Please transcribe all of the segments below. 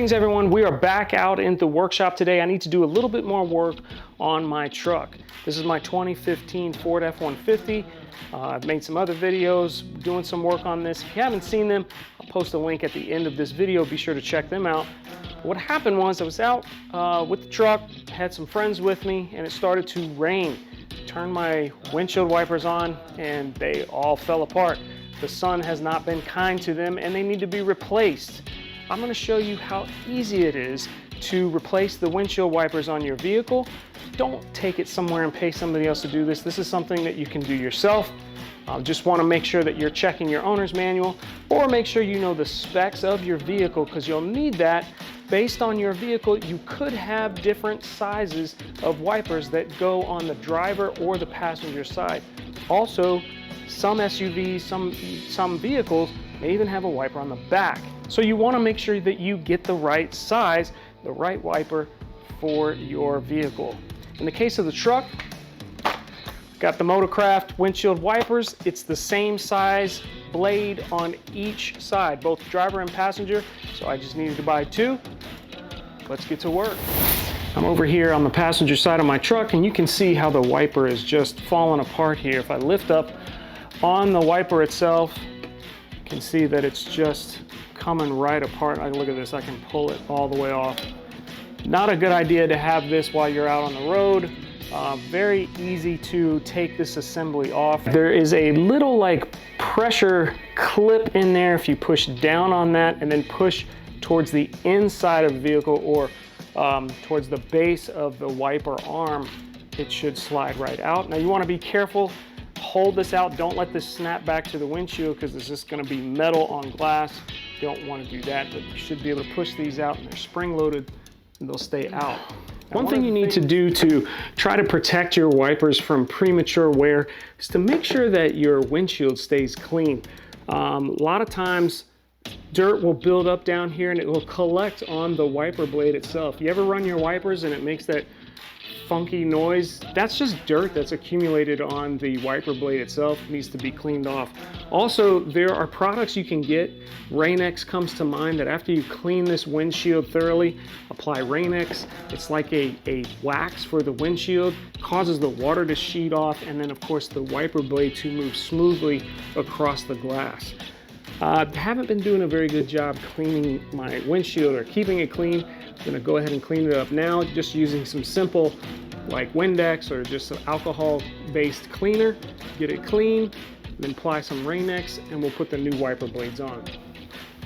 Greetings everyone, we are back out in the workshop today. I need to do a little bit more work on my truck. This is my 2015 Ford F150. I've made some other videos doing some work on this. If you haven't seen them, I'll post a link at the end of this video. Be sure to check them out. What happened was I was out with the truck, had some friends with me, and it started to rain. Turned my windshield wipers on and they all fell apart. The sun has not been kind to them and they need to be replaced. I'm going to show you how easy it is to replace the windshield wipers on your vehicle. Don't take it somewhere and pay somebody else to do this. This is something that you can do yourself. Just want to make sure that you're checking your owner's manual, or make sure you know the specs of your vehicle, because you'll need that. Based on your vehicle, you could have different sizes of wipers that go on the driver or the passenger side. Also, some SUVs, some vehicles may even have a wiper on the back. So you want to make sure that you get the right size, the right wiper for your vehicle. In the case of the truck, got the Motorcraft windshield wipers. It's the same size blade on each side, both driver and passenger. So I just needed to buy two. Let's get to work. I'm over here on the passenger side of my truck, and you can see how the wiper is just falling apart here. If I lift up on the wiper itself, you can see that it's just coming right apart. Look at this, I can pull it all the way off. Not a good idea to have this while you're out on the road. Very easy to take this assembly off. There is a little like pressure clip in there. If you push down on that and then push towards the inside of the vehicle, or towards the base of the wiper arm, it should slide right out. Now you want to be careful. Hold this out. Don't let this snap back to the windshield, because it's just going to be metal on glass. You don't want to do that, but you should be able to push these out, and they're spring loaded and they'll stay out. One thing you need to do to try to protect your wipers from premature wear is to make sure that your windshield stays clean. A lot of times dirt will build up down here and it will collect on the wiper blade itself. You ever run your wipers and it makes that funky noise? That's just dirt that's accumulated on the wiper blade itself. It needs to be cleaned off. Also, there are products you can get. Rain-X comes to mind, that after you clean this windshield thoroughly, apply Rain-X. It's like a wax for the windshield, causes the water to sheet off, and then of course the wiper blade to move smoothly across the glass. I haven't been doing a very good job cleaning my windshield or keeping it clean. I'm gonna go ahead and clean it up now, just using some simple like Windex or just an alcohol-based cleaner. Get it clean, then apply some Rain-X, and we'll put the new wiper blades on.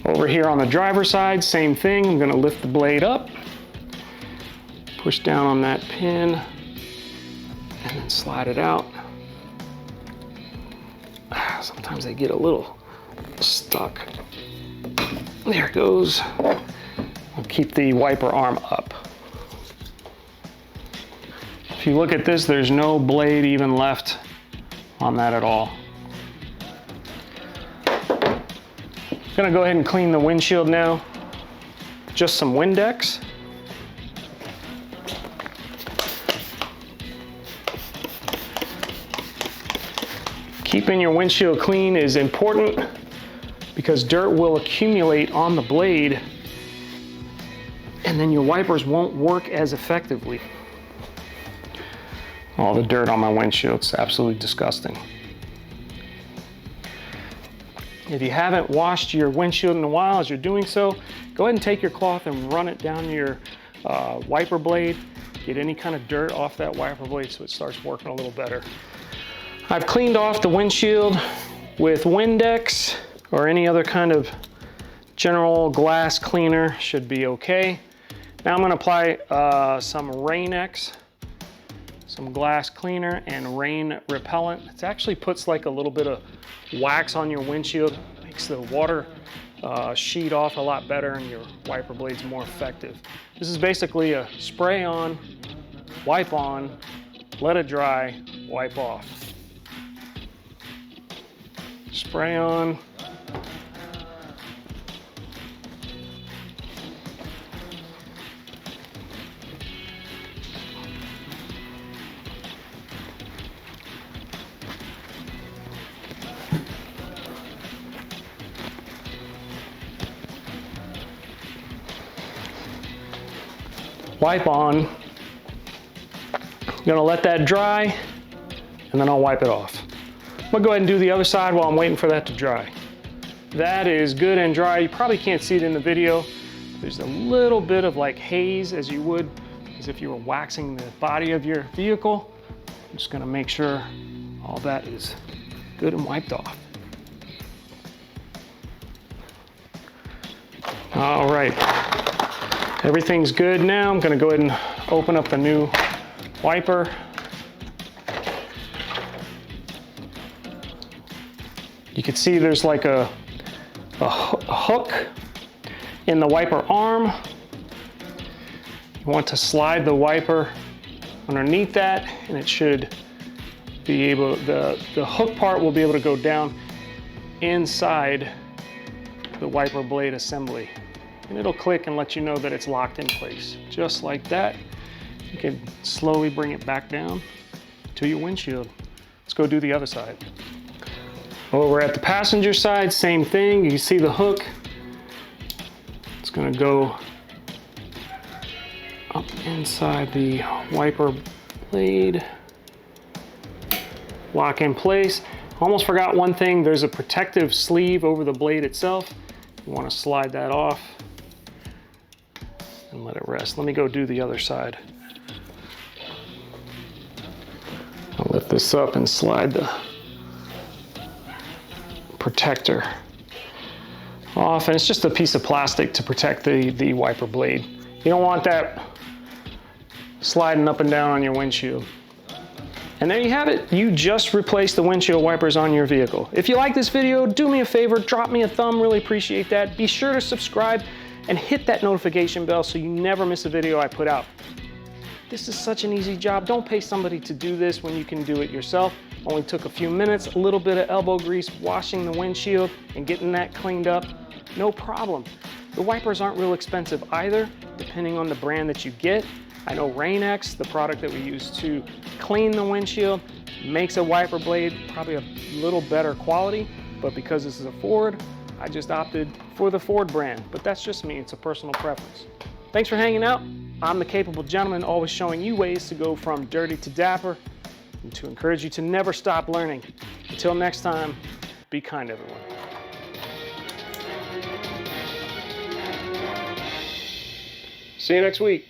Over here on the driver's side, same thing. I'm gonna lift the blade up, push down on that pin, and then slide it out. Sometimes they get a little stuck. There it goes. We'll keep the wiper arm up. If you look at this, there's no blade even left on that at all. Gonna go ahead and clean the windshield now. Just some Windex. Keeping your windshield clean is important, because dirt will accumulate on the blade and then your wipers won't work as effectively. All the dirt on my windshield, it's absolutely disgusting. If you haven't washed your windshield in a while, as you're doing so, go ahead and take your cloth and run it down your wiper blade. Get any kind of dirt off that wiper blade so it starts working a little better. I've cleaned off the windshield with Windex or any other kind of general glass cleaner. Should be okay. Now I'm going to apply some Rain-X, some glass cleaner, and rain repellent. It actually puts like a little bit of wax on your windshield, makes the water sheet off a lot better, and your wiper blade's more effective. This is basically a spray on, wipe on, let it dry, wipe off. Spray on, wipe on. I'm gonna let that dry, and then I'll wipe it off. I'm gonna go ahead and do the other side while I'm waiting for that to dry. That is good and dry. You probably can't see it in the video. There's a little bit of like haze, as you would as if you were waxing the body of your vehicle. I'm just gonna make sure all that is good and wiped off. All right, everything's good now. I'm gonna go ahead and open up the new wiper. You can see there's like a hook in the wiper arm. You want to slide the wiper underneath that, and it should be able, the hook part will be able to go down inside the wiper blade assembly. And it'll click and let you know that it's locked in place. Just like that, you can slowly bring it back down to your windshield. Let's go do the other side. Over at the passenger side, same thing. You can see the hook. It's gonna go up inside the wiper blade. Lock in place. Almost forgot one thing. There's a protective sleeve over the blade itself. You want to slide that off and let it rest. Let me go do the other side. I'll lift this up and slide the protector off, and it's just a piece of plastic to protect the wiper blade. You don't want that sliding up and down on your windshield. And there you have it. You just replaced the windshield wipers on your vehicle. If you like this video, do me a favor, drop me a thumb, really appreciate that. Be sure to subscribe and hit that notification bell so you never miss a video I put out. This is such an easy job. Don't pay somebody to do this when you can do it yourself. Only took a few minutes, a little bit of elbow grease, washing the windshield and getting that cleaned up. No problem. The wipers aren't real expensive either, depending on the brand that you get. I know Rain-X, the product that we use to clean the windshield, makes a wiper blade probably a little better quality, but because this is a Ford, I just opted for the Ford brand. But that's just me, it's a personal preference. Thanks for hanging out. I'm the Capable Gentleman, always showing you ways to go from dirty to dapper, and to encourage you to never stop learning. Until next time, be kind, everyone. See you next week.